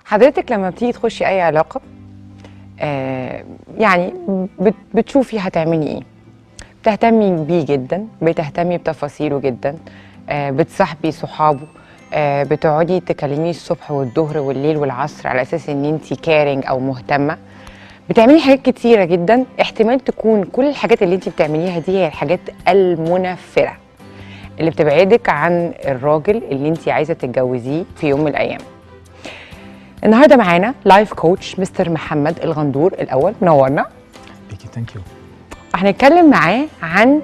حضرتك لما بتيجي تخشي اي علاقه يعني بتشوفي هتعملي ايه. بتهتمي بيه جدا، بتهتمي بتفاصيله جدا، بتصاحبي صحابه، بتقعدي تكلميه الصبح والظهر والليل والعصر على اساس ان انت كارينج او مهتمه. بتعملي حاجات كتيره جدا، احتمال تكون كل الحاجات اللي انت بتعمليها دي هي الحاجات المنفره اللي بتبعدك عن الراجل اللي انت عايزه تتجوزيه في يوم من الايام. النهارده معانا لايف كوتش مستر محمد الغندور. الاول منورنا. بيكي ثانك يو. هنتكلم معاه عن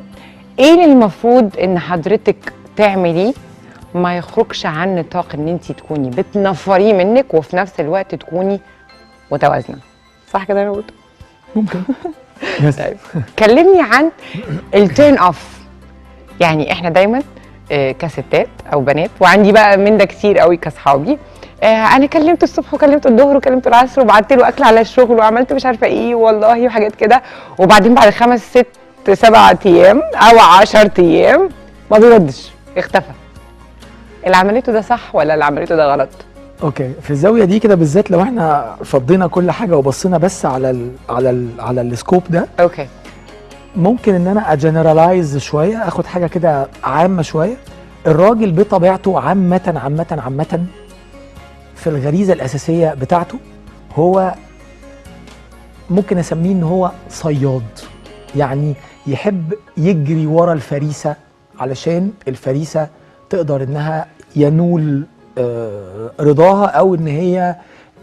ايه اللي المفروض ان حضرتك تعمليه ما يخرجش عن نطاق ان انت تكوني بتنفريه منك وفي نفس الوقت تكوني متوازنه. صح كده انا قلت؟ ممكن. طيب كلمني عن التيرن اوف. يعني احنا دايما كستات او بنات، وعندي بقى من ده كتير قوي كاصحابي، انا كلمته الصبح وكلمته الظهر وكلمته العصر وبعت له اكل على الشغل وعملت مش عارفه ايه والله وحاجات كده، وبعدين بعد 5 6 7 ايام او 10 ايام ما بيردش، اختفى. اللي عملته ده صح ولا اللي عملته ده غلط؟ اوكي، في الزاويه دي كده بالذات لو احنا فضينا كل حاجه وبصينا بس على السكوب ده، اوكي، ممكن ان انا اجنرالايز شويه، اخد حاجه كده عامه شويه. الراجل بطبيعته عامه في الغريزه الاساسيه بتاعته هو ممكن اسميه ان هو صياد، يعني يحب يجري ورا الفريسه علشان الفريسه تقدر انها ينول رضاها، او ان هي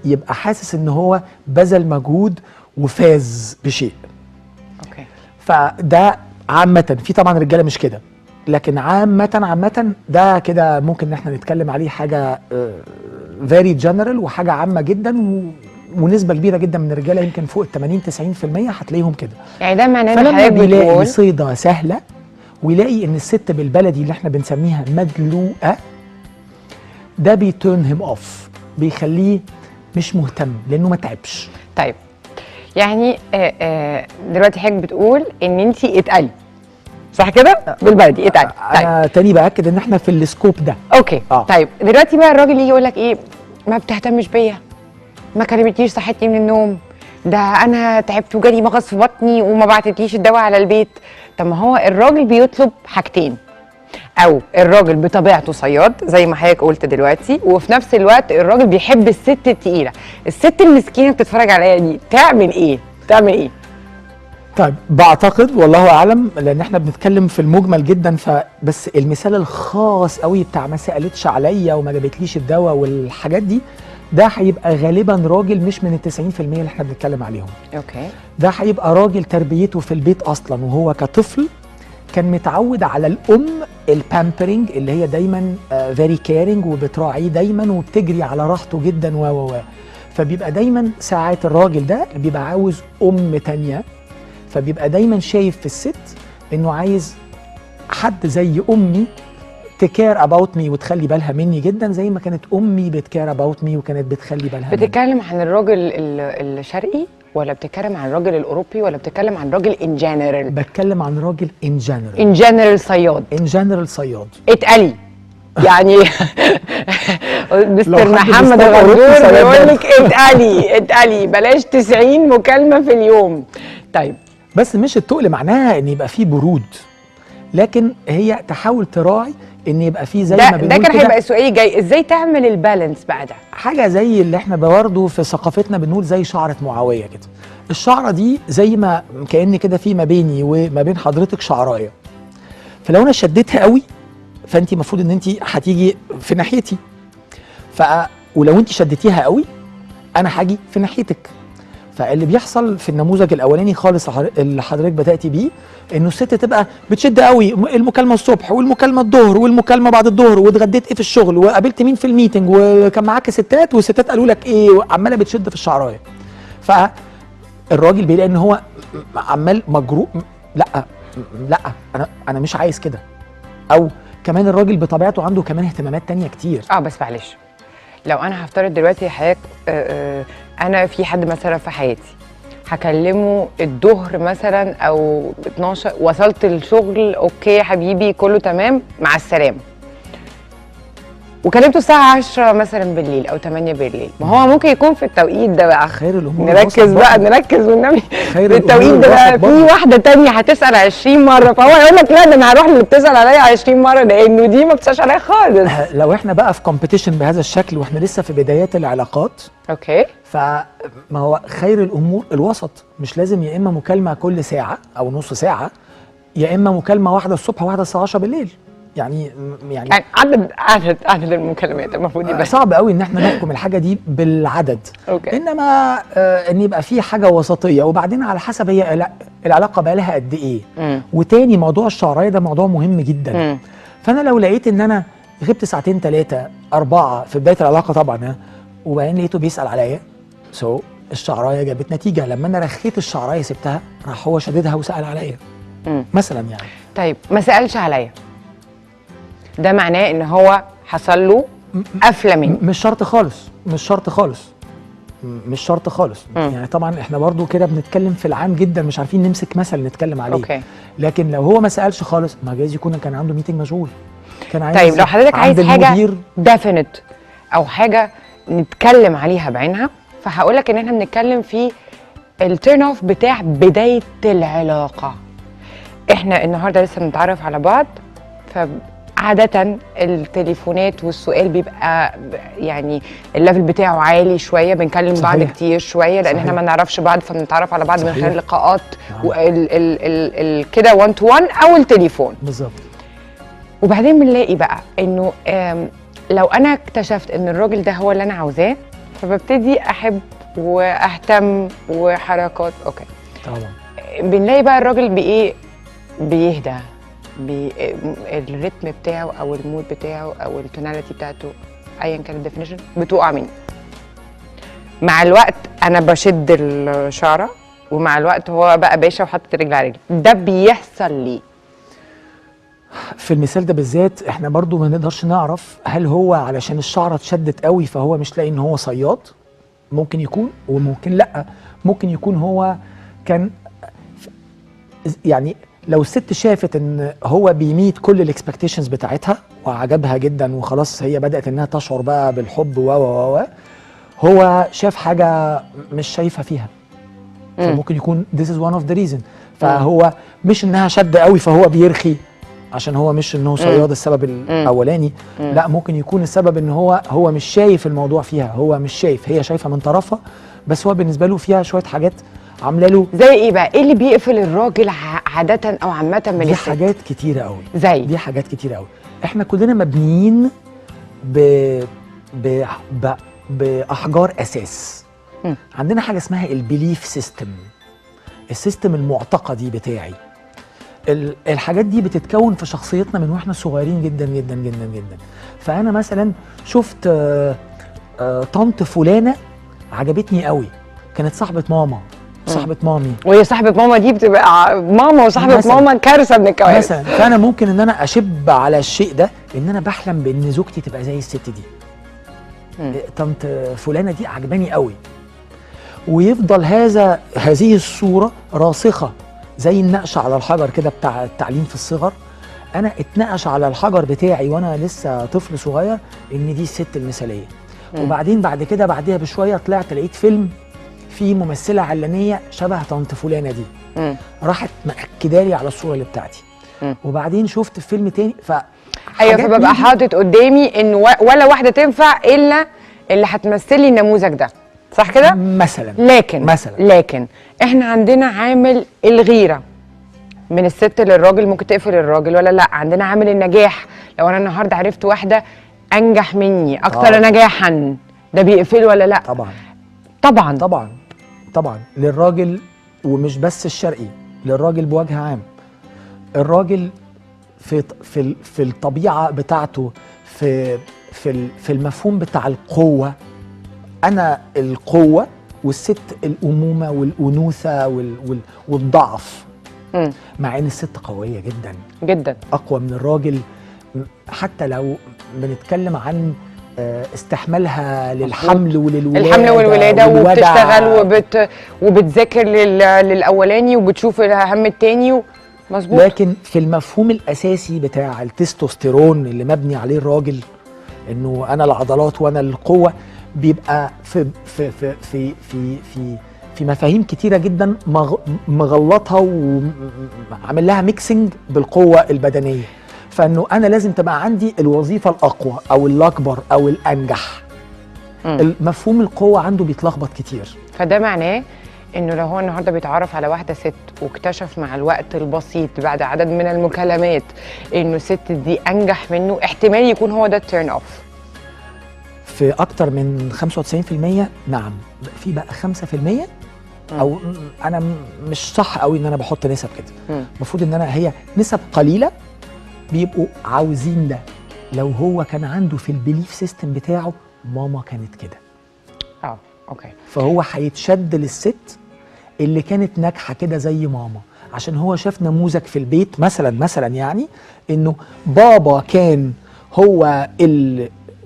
يبقى حاسس ان هو بذل مجهود وفاز بشيء. اوكي، فده عامة. في طبعا رجاله مش كده، لكن عامة ده كده ممكن ان احنا نتكلم عليه حاجة فيري جنرال وحاجة عامة جدا، ونسبة كبيرة جدا من الرجاله يمكن فوق ال 80-90% هتلاقيهم كده. يعني ده معناه ان فلما حضرتك بيلاقي بتقول صيدة سهلة ويلاقي ان الست بالبلدي اللي احنا بنسميها مدلوقة، ده بيتيرن هيم اوف، بيخليه مش مهتم لانه ما تعبش. طيب يعني دلوقتي حضرتك بتقول ان انت اتقلي، صح كده؟ بالبلدي اتقلي. طيب انا تاني باكد ان احنا في السكوب ده. اوكي. طيب دلوقتي بقى الراجل يجي يقول لك ايه؟ ما بتهتمش بيا، ما كلمتنيش، صحتني من النوم، ده انا تعبت وجالي مغص في بطني وما بعتتليش الدواء على البيت. طب ما هو الراجل بيطلب حاجتين، او الراجل بطبيعته صياد زي ما حضرتك قلت دلوقتي، وفي نفس الوقت الراجل بيحب الست التقيله. الست المسكينه بتتفرج عليا دي تعمل ايه؟ تعمل ايه؟ طيب بعتقد والله اعلم، لان احنا بنتكلم في المجمل جدا، فبس المثال الخاص قوي بتاع ما سالتش عليا وما جابتليش الدواء والحاجات دي، ده هيبقى غالبا راجل مش من ال 90% اللي احنا بنتكلم عليهم. اوكي، ده هيبقى راجل تربيته في البيت اصلا وهو كطفل كان متعود على الام البامبرنج اللي هي دايما فيري كيرنج وبتراعيه دايما وبتجري على راحته جدا فبيبقى دايما ساعات الراجل ده بيبقى عاوز ام تانية، فبيبقى دايما شايف في الست انه عايز حد زي امي تكير اباوت مي وتخلي بالها مني جدا، زي ما كانت امي بتكير اباوت مي وكانت بتخلي بالها مني. بتتكلم عن الراجل الشرقي ولا بتتكلم عن الراجل الاوروبي ولا بتتكلم عن راجل ان جنرال؟ بتكلم عن راجل ان جنرال. ان جنرال صياد. ان جنرال صياد. اتقلي يعني مستر محمد الغندور بيقول لك اتقلي بلاش 90 مكالمه في اليوم. طيب بس مش التقل معناها ان يبقى فيه برود، لكن هي تحاول تراعي ان يبقى فيه زي ما بنقول ده كان هيبقى سؤالي جاي، ازاي تعمل البالانس بقى ده؟ حاجه زي اللي احنا برضه في ثقافتنا بنقول زي شعره معاويه كده. الشعره دي زي ما كأن كده في ما بيني وما بين حضرتك شعرايه، فلو انا شديتها قوي فانت المفروض ان انت هتيجي في ناحيتي، ولو انت شدتيها قوي انا هاجي في ناحيتك. فاللي بيحصل في النموذج الاولاني خالص اللي حضرتك بداتي بيه، انه الست تبقى بتشد قوي، المكالمه الصبح والمكالمه الظهر والمكالمه بعد الظهر، واتغديت ايه في الشغل وقابلت مين في الميتنج وكان معاك ستات والستات قالوا لك ايه، وعماله بتشد في الشعرايه. فالراجل بيلاقي ان هو عمال مجروء، لا انا مش عايز كده. او كمان الراجل بطبيعته عنده كمان اهتمامات تانية كتير. بس معلش، لو انا هفترض دلوقتي حضرتك انا في حد مثلا في حياتي هكلمه الظهر مثلا او 12، وصلت الشغل اوكي يا حبيبي كله تمام مع السلامه، وكلمته الساعه 10 مثلا بالليل او 8 بالليل، ما هو ممكن يكون في التوقيت ده بقى خير الامور نركز الوسط بقى، برضه. نركز والنبي خير في التوقيت الأمور ده بقى الوسط في برضه. واحده تانية هتسال 20 مره، فهو يقول لك لا ده انا هروح للي بتسال عليا 20 مره، لانه دي ما بتسالش عليا خالص. لو احنا بقى في كومبيتيشن بهذا الشكل واحنا لسه في بدايات العلاقات، اوكي. فما هو خير الامور الوسط، مش لازم يا اما مكالمه كل ساعه او نص ساعه، يا اما مكالمه واحده الصبح وواحده الساعه 10 بالليل. يعني يعني عدد المكالمات المفروض يبقى صعب قوي ان احنا نحكم الحاجه دي بالعدد. اوكي. انما ان يبقى في حاجه وسطيه، وبعدين على حسب هي العلاقه بقى لها قد ايه. وتاني موضوع الشعرايه ده موضوع مهم جدا. فانا لو لقيت ان انا غبت ساعتين 3 4 في بدايه العلاقه طبعا، وبعدين لقيته بيسال عليا، الشعرايه جابت نتيجه. لما انا رخيت الشعرايه سبتها، راح هو شددها وسال عليا مثلا يعني. طيب ما سالش عليا، ده معناه ان هو حصل له قفله مني؟ مش شرط خالص، مش شرط خالص، مش شرط خالص. يعني طبعا احنا برضو كده بنتكلم في العام جدا، مش عارفين نمسك مثل نتكلم عليه. أوكي. لكن لو هو ما سالش خالص، ما جايز يكون كان عنده ميتنج مشغول، كان عايز. طيب لو حضرتك عايز حاجه المدير ديفينيت او حاجه نتكلم عليها بعينها، فهقول لك ان احنا بنتكلم في التيرن اوف بتاع بدايه العلاقه. احنا النهارده لسه بنتعرف على بعض، فعاده التليفونات والسؤال بيبقى يعني الليفل بتاعه عالي شويه، بنكلم صحيح. بعض كتير شويه، لان صحيح. احنا ما نعرفش بعض، فبنتعرف على بعض من صحيح. خلال لقاءات نعم. كده 1 تو 1 او التليفون. بالظبط. وبعدين بنلاقي بقى انه لو انا اكتشفت ان الراجل ده هو اللي انا عاوزاه، فببتدي احب واهتم وحركات. اوكي. طبعا. بنلاقي بقى الراجل بايه، بيهدى، الريتم بتاعه او المود بتاعه او التوناليتي بتاعته ايا كان الديفينيشن بتقع مني. مع الوقت انا بشد الشعره، ومع الوقت هو بقى باشا وحاطط رجل على رجل. ده بيحصل ليه؟ في المثال ده بالذات احنا برضو ما نقدرش نعرف هل هو علشان الشعره اتشدت قوي فهو مش لاقي ان هو صياد، ممكن يكون، وممكن لا، ممكن يكون هو كان يعني لو الست شافت ان هو بيميت كل الاكسبكتيشنز بتاعتها وعجبها جدا وخلاص هي بدات انها تشعر بقى بالحب هو شاف حاجه مش شايفها فيها، فممكن يكون this is one of the reason. فهو مش انها شد قوي فهو بيرخي عشان هو مش انه صياد السبب الاولاني، لا، ممكن يكون السبب ان هو مش شايف الموضوع فيها، هو مش شايف، هي شايفه من طرفها، بس هو بالنسبه له فيها شويه حاجات عامله له. زي ايه بقى؟ ايه اللي بيقفل الراجل عاده او عامه من دي الست؟ حاجات كتيره قوي. دي حاجات كتيره قوي. احنا كلنا مبنيين باحجار اساس. عندنا حاجه اسمها البيليف سيستم، السيستم المعتقدي بتاعي. الحاجات دي بتتكون في شخصيتنا من واحنا صغيرين جدا جدا جدا جدا. فانا مثلا شفت طنط فلانه عجبتني قوي، كانت صاحبه ماما، صاحبه مامي، وهي صاحبه ماما دي بتبقى ماما وصاحبه ماما كارثه من الكوارث مثلا. فانا ممكن ان انا اشب على الشيء ده، ان انا بحلم بان زوجتي تبقى زي الست دي. طنط فلانه دي عجباني قوي، ويفضل هذه الصوره راسخه زي النقش على الحجر كده بتاع التعليم في الصغر. انا اتنقش على الحجر بتاعي وانا لسه طفل صغير ان دي الست المثاليه. وبعدين بعد كده بعديها بشويه طلعت لقيت فيلم فيه ممثله علانيه شبه طنط فلانه دي، راحت مأكدالي على الصوره اللي بتاعتي. وبعدين شفت فيلم تاني ايوه، فببقى حاطط قدامي ان ولا واحده تنفع الا اللي هتمثل لي النموذج ده، صح كده؟ مثلا. لكن احنا عندنا عامل الغيره من الست للراجل، ممكن تقفل الراجل ولا لا. عندنا عامل النجاح، لو انا النهارده عرفت واحده انجح مني اكثر نجاحا، ده بيقفل ولا لا؟ طبعا للراجل، ومش بس الشرقي، للراجل بوجه عام. الراجل في الطبيعه بتاعته، في المفهوم بتاع القوه، انا القوه، والست الامومه والانوثه والضعف. مع ان الست قويه جدا جدا، اقوى من الراجل، حتى لو بنتكلم عن استحمالها للحمل والولاده وبتشتغل وبتذاكر للاولاني وبتشوف الاهم التاني. مظبوط. لكن في المفهوم الاساسي بتاع التستوستيرون اللي مبني عليه الراجل، انه انا العضلات وانا القوه، بيبقى في مفاهيم كتيره جدا مغلطها وعامل لها ميكسنج بالقوه البدنيه. فانه انا لازم تبقى عندي الوظيفه الاقوى او الاكبر او الانجح. مفهوم القوه عنده بيتلخبط كتير. فده معناه انه لو هو النهارده بيتعرف على واحده ست واكتشف مع الوقت البسيط بعد عدد من المكالمات انه الست دي انجح منه، احتمال يكون هو ده التيرن اوف. في اكتر من 95% نعم. في بقى 5% او انا مش صح قوي ان انا بحط نسب كده، المفروض ان انا هي نسب قليله بيبقوا عاوزين ده. لو هو كان عنده في البيليف سيستم بتاعه ماما كانت كده، اوكي، فهو هيتشد للست اللي كانت ناجحه كده زي ماما، عشان هو شاف نموذج في البيت مثلا يعني انه بابا كان هو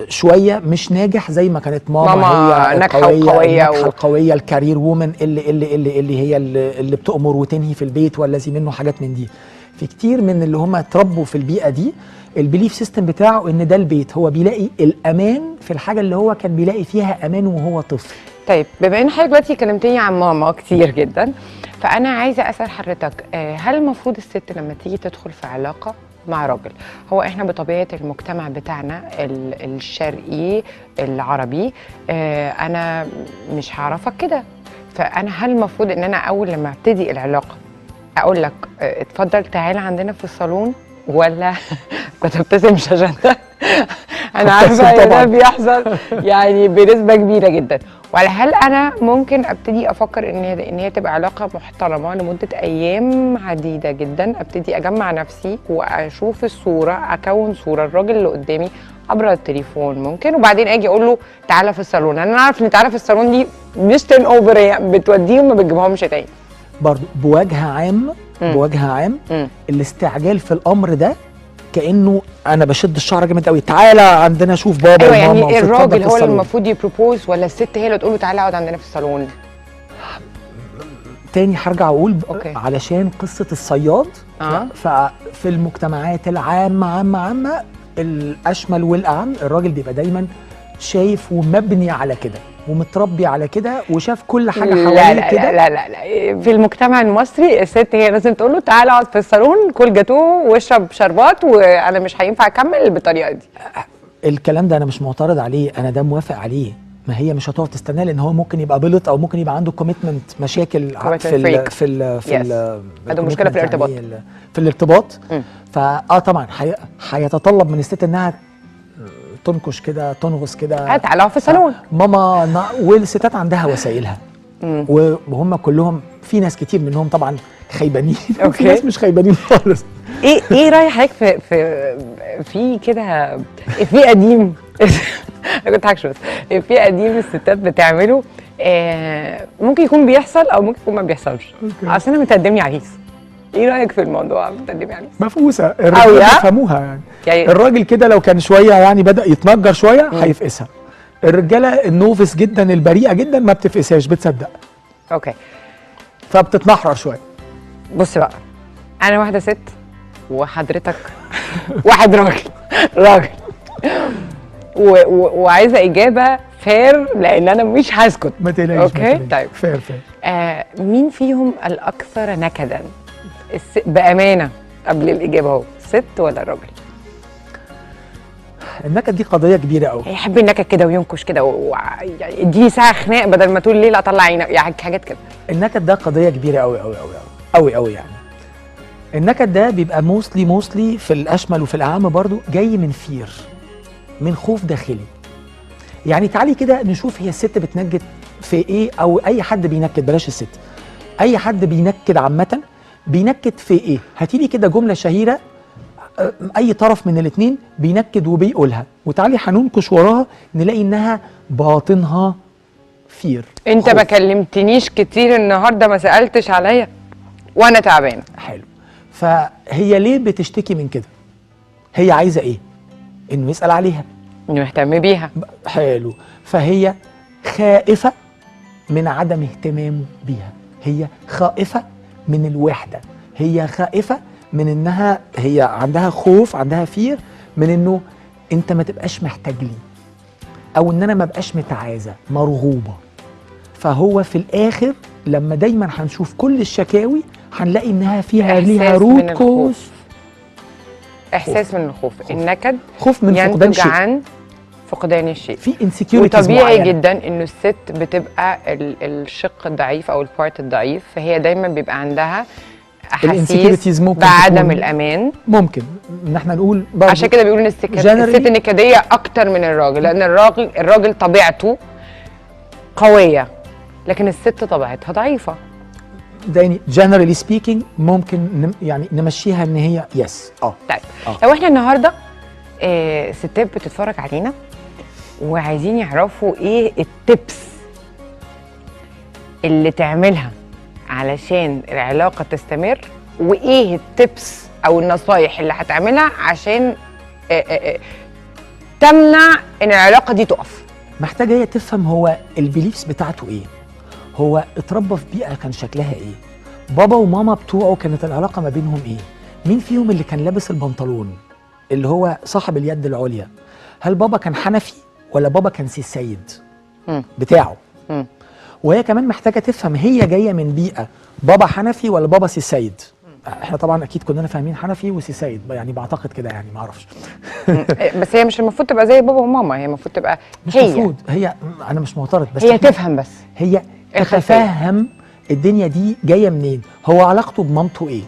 شويه مش ناجح زي ما كانت ماما هي ناجحه وقويه، القويه الكارير وومن اللي هي اللي بتأمر وتنهي في البيت والذي منه حاجات من دي. في كتير من اللي هم اتربوا في البيئه دي البيليف سيستم بتاعه ان ده البيت، هو بيلاقي الامان في الحاجه اللي هو كان بيلاقي فيها امان وهو طفل. طيب بما ان حضرتك دلوقتي كلمتني عن ماما كتير جدا، فانا عايزه اسال حضرتك هل المفروض الست لما تيجي تدخل في علاقه مع راجل، هو احنا بطبيعه المجتمع بتاعنا الشرقي العربي انا مش هعرفك كده، فانا هل المفروض ان انا اول لما ابتدي العلاقه اقول لك اتفضل تعالى عندنا في الصالون، ولا بتبتسم مش عشان ده انا عارفه ان ده بيحصل يعني بنسبه كبيره جدا، ولا هل انا ممكن ابتدي افكر ان هي تبقى علاقه محترمه لمده ايام عديده جدا، ابتدي اجمع نفسي واشوف الصوره، اكون صوره الراجل اللي قدامي عبر التليفون ممكن، وبعدين اجي اقول له تعالى في الصالون. انا عارف ان تعالى في الصالون دي مش تيرن اوفر، يعني بتوديهم ما بتجيبهمش تاني. برضه بوجه عام الاستعجال في الامر ده كانه انا بشد الشعر جامد قوي، تعالى عندنا شوف بابا أيوة وماما. يعني الراجل هو اللي المفروض يبروبوز ولا الست هي اللي تقول له تعالى اقعد عندنا في الصالون؟ تاني هرجع اقول علشان قصه الصياد ففي المجتمعات العامه الاشمل والاعم الراجل بيبقى دايما شايف ومبني على كده ومتربي على كده وشاف كل حاجه حواليه كده. لا لا لا لا، في المجتمع المصري الست هي لازم تقول له تعالى اقعد في الصالون كل جاتوه واشرب شربات، وانا مش هينفع اكمل بالطريقه دي. الكلام ده انا مش معترض عليه، انا ده موافق عليه. ما هي مش هتقعد تستناه لان هو ممكن يبقى بلط او ممكن يبقى عنده كوميتمنت مشاكل عنده مشكله في الارتباط في الارتباط. طبعا هيتطلب من الست انها تنكش كده تنغص كده تعالى في الصالون ماما. والستات عندها وسائلها وهم كلهم، في ناس كتير منهم طبعا خيبانين وفي ناس مش خيبانين خالص. ايه رايك حضرتك في كده في قديم انا كنت هكشف في قديم الستات بتعمله ممكن يكون بيحصل او ممكن يكون ما بيحصلش. اصل انا متقدم لي عريس، ايه رايك في الموضوع متقدم لي عريس؟ مفقوسه الرجاله بيفهموها يعني الراجل كده لو كان شويه يعني بدا يتنجر شويه هيفقسها. الرجاله النوفس جدا البريئه جدا ما بتفقسهاش، بتصدق. اوكي، فبتتنحرر شويه. بص بقى، انا واحده ست وحضرتك واحد راجل وعايزه اجابه فير لان انا مش هسكت. ما تقلقيش. اوكي طيب فير مين فيهم الاكثر نكدا بامانه قبل الاجابه اهو، الست ولا الراجل؟ النكد دي قضيه كبيره قوي. يحب النكد كده وينكش كده يعني اديني ساعه خناق بدل ما تقول ليه لا اطلع عينك، يعني حاجات كده. النكد ده قضيه كبيره قوي قوي قوي قوي قوي يعني. النكد ده بيبقى موستلي في الاشمل وفي الاعم برضو جاي من فير، من خوف داخلي. يعني تعالي كده نشوف هي الست بتنكد في ايه، او اي حد بينكد، بلاش الست، اي حد بينكد عامه بينكد في ايه؟ هاتيلي كده جمله شهيره اي طرف من الاثنين بينكد وبيقولها، وتعالي هننكش وراها نلاقي انها باطنها فير. انت ما كلمتنيش كتير النهارده، ما سالتش عليا وانا تعبانه. حلو. فهي ليه بتشتكي من كده؟ هي عايزه ايه؟ انه يسال عليها، انه يهتم بيها. حلو. فهي خائفه من عدم اهتمامه بيها، هي خائفه من الوحده، هي خائفه من انها هي عندها خوف، عندها فير من انه انت ما تبقاش محتاج لي، او ان انا ما بقاش متعازه مرغوبه. فهو في الاخر لما دايما هنشوف كل الشكاوي هنلاقي انها فيها ليها إحساس روت من كوز. الخوف. احساس من الخوف، النكد خوف من فقدان ينتج شيء، عن فقدان الشيء. في انسكيورتيز وطبيعي معينة. جدا انه الست بتبقى الشق الضعيف او البارت الضعيف، فهي دايما بيبقى عندها احاسيس الانسكيورتيز ممكن بعدم تكون الامان. ممكن ان احنا نقول برضه عشان كده بيقولوا ان الست النكديه اكتر من الراجل، لان الراجل طبيعته قويه، لكن الست طبيعتها ضعيفه. يعني جنرالي سبيكينج ممكن يعني نمشيها ان هي يس. طيب لو احنا النهارده ستات بتتفرج علينا وعايزين يعرفوا ايه التبس اللي تعملها علشان العلاقه تستمر، وايه التبس او النصايح اللي هتعملها عشان تمنع ان العلاقه دي تقف. محتاجه هي تفهم هو البيليفز بتاعته ايه، هو اتربى في بيئه كان شكلها ايه، بابا وماما بتوعه كانت العلاقه ما بينهم ايه، مين فيهم اللي كان لابس البنطلون اللي هو صاحب اليد العليا، هل بابا كان حنفي ولا بابا كان سي السيد بتاعه. وهي كمان محتاجه تفهم هي جايه من بيئه بابا حنفي ولا بابا سي السيد. احنا طبعا اكيد كلنا فاهمين حنفي وسي سيد، يعني بعتقد كده، يعني ما اعرفش. بس هي مش المفروض تبقى زي بابا وماما، هي المفروض تبقى مش المفروض هي انا مش معترض، بس هي تفهم، بس هي تتفهم الدنيا دي جايه منين، هو علاقته بمامته ايه،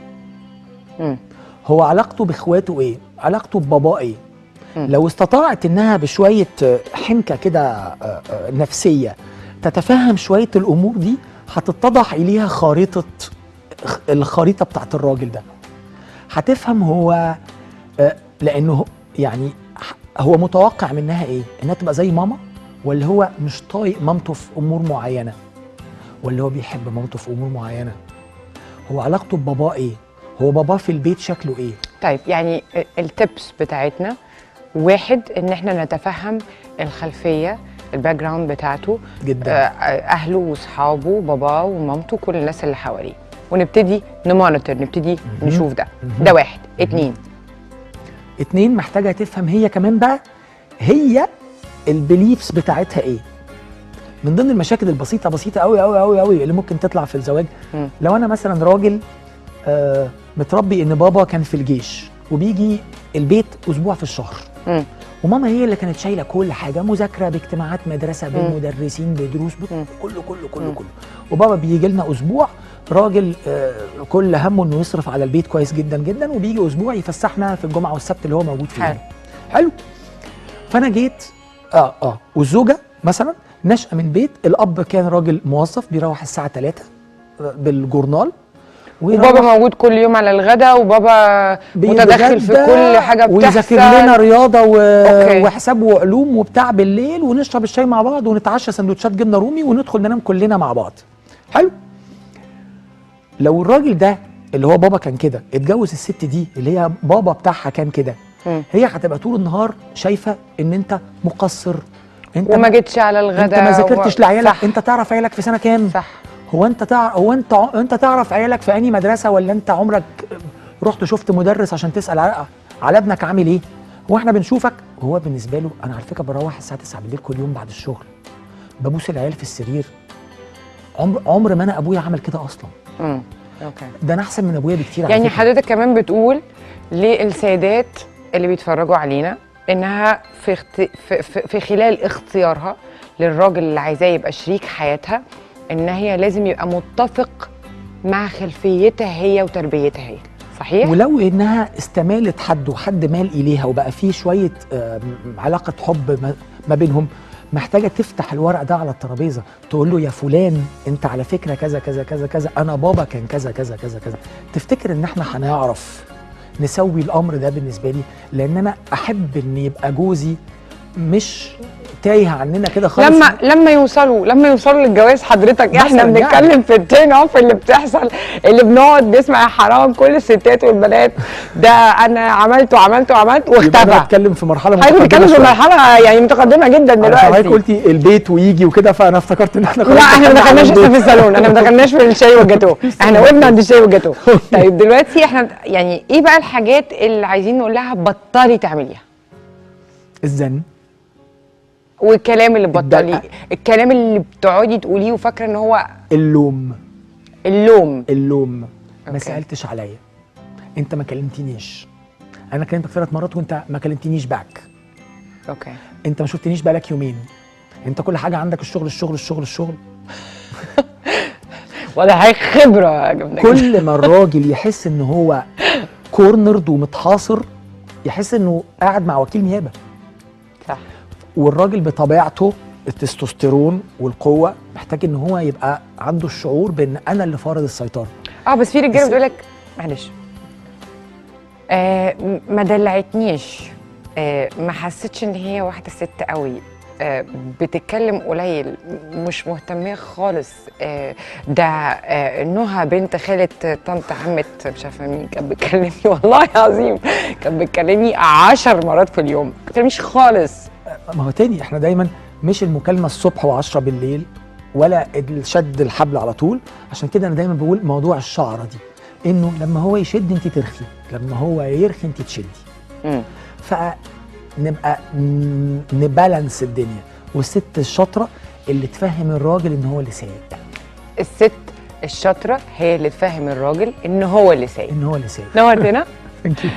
هو علاقته باخواته ايه، علاقته بباباه ايه. لو استطاعت انها بشويه حنكه كده نفسيه تتفهم شويه الامور دي، هتتضح اليها الخريطه بتاعت الراجل ده. هتفهم هو لانه يعني هو متوقع منها ايه، انها تبقى زي ماما، ولا هو مش طايق مامته في امور معينه، ولا هو بيحب مامته في امور معينه، هو علاقته بباباه ايه، هو باباه في البيت شكله ايه. طيب يعني التبس بتاعتنا، واحد ان احنا نتفهم الخلفيه، الباك جراوند بتاعته جدا، اهله واصحابه، باباه ومامته، كل الناس اللي حواليه، ونبتدي نمونيتور، نبتدي نشوف ده واحد. اتنين محتاجه تفهم هي كمان بقى هي البيليفز بتاعتها ايه. من ضمن المشاكل البسيطه قوي قوي قوي قوي اللي ممكن تطلع في الزواج، لو انا مثلا راجل متربي ان بابا كان في الجيش وبيجي البيت اسبوع في الشهر، وماما هي اللي كانت شايله كل حاجه، مذاكره باجتماعات مدرسه بالمدرسين بدروس كله كله كله كله، وبابا بيجي لنا اسبوع راجل كل همه انه يصرف على البيت كويس جدا جدا، وبيجي اسبوع يفسحنا في الجمعه والسبت اللي هو موجود فيه. حلو. فانا جيت والزوجه مثلا نشأة من بيت الاب كان راجل موظف بيروح الساعه 3 بالجورنال، وبابا موجود كل يوم على الغداء، وبابا متدخل في كل حاجه بتحصل، ويذاكر لنا رياضه وحساب وعلوم وبتاع بالليل، ونشرب الشاي مع بعض ونتعشى سندوتشات جبنه رومي وندخل ننام كلنا مع بعض. حلو. لو الراجل ده اللي هو بابا كان كده اتجوز الست دي اللي هي بابا بتاعها كان كده، هي هتبقى طول النهار شايفه ان انت مقصر، انت وما جيتش على الغداء، انت ما ذاكرتش لعيالك، انت تعرف عيالك في سنه كام؟ صح. هو انت تعرف عيالك في انهي مدرسه، ولا انت عمرك رحت شفت مدرس عشان تسال على ابنك عامل ايه؟ هو احنا بنشوفك. هو بالنسبه له انا على فكره بروح الساعه 9 بالليل كل يوم بعد الشغل، ببوس العيال في السرير، عمر ما انا ابويا عمل كده اصلا. اوكي. ده انا احسن من ابويا بكتير. يعني حضرتك كمان بتقول للسيدات اللي بيتفرجوا علينا انها في خلال اختيارها للراجل اللي عايزاه يبقى شريك حياتها، ان هي لازم يبقى متفق مع خلفيتها هي وتربيتها هي. صحيح؟ ولو انها استمالت حد وحد مال اليها وبقى فيه شويه علاقه حب ما بينهم، محتاجه تفتح الورق ده على الترابيزه، تقول له يا فلان انت على فكره كذا كذا كذا كذا، انا بابا كان كذا كذا كذا كذا. تفتكر ان احنا هنعرف نسوي الامر ده بالنسبه لي؟ لان انا احب ان يبقى جوزي مش تايه عننا كده خالص. لما يوصلوا للجواز حضرتك، احنا بنتكلم يعني في التين اوف اللي بتحصل، اللي بنقعد نسمع يا حرام كل الستات والبنات ده انا عملت واختفى. انا بتكلم في مرحله متقدمه، بتتكلم في مرحله يعني متقدمه جدا دلوقتي. حضرتك قلتي البيت ويجي وكده، فانا افتكرت ان احنا لا احنا ما دخلناش لسه في الصالون، احنا ما دخلناش في الشاي والجاتوه، احنا وقفنا عند الشاي والجاتوه. طيب دلوقتي احنا يعني ايه بقى الحاجات اللي عايزين نقول لها بطلي تعمليها؟ الزن، والكلام اللي بطلي، الدلع. الكلام اللي بتقعدي تقوليه وفاكره ان هو اللوم. اللوم. ما أوكي. سالتش عليا، انت ما كلمتنيش، انا كلمتك 3 مرات وانت ما كلمتنيش باك، اوكي. انت ما شفتنيش بقالك يومين، انت كل حاجه عندك الشغل الشغل الشغل الشغل. ولا هي خبره جامده جدا. كل ما الراجل يحس ان هو كورنرد ومتحاصر، يحس انه قاعد مع وكيل نيابه. صح. والراجل بطبيعته التستوستيرون والقوه محتاج ان هو يبقى عنده الشعور بان انا اللي فارض السيطره. بس في رجاله بتقول لك معلش ما دلعتنيش، ما حسيتش ان هي واحده ست قوي، بتتكلم قليل، مش مهتميه خالص، ده نهى بنت خالة طنط عمة مش عارفه مين كانت بتكلمني والله العظيم، كانت بتكلمني 10 مرات في اليوم، ما بتكلمنيش خالص. ما هو تاني احنا دايما مش المكالمه الصبح و10 بالليل ولا شد الحبل على طول. عشان كده انا دايما بقول موضوع الشعره دي، انه لما هو يشد انت ترخي، لما هو يرخي انت تشدي. فنبقى نبالانس الدنيا، والست الشاطره اللي تفهم الراجل ان هو اللي سايق. الست الشاطره هي اللي تفهم الراجل ان هو اللي سايق. ان هو اللي سايق. نورتنا. ثانك يو.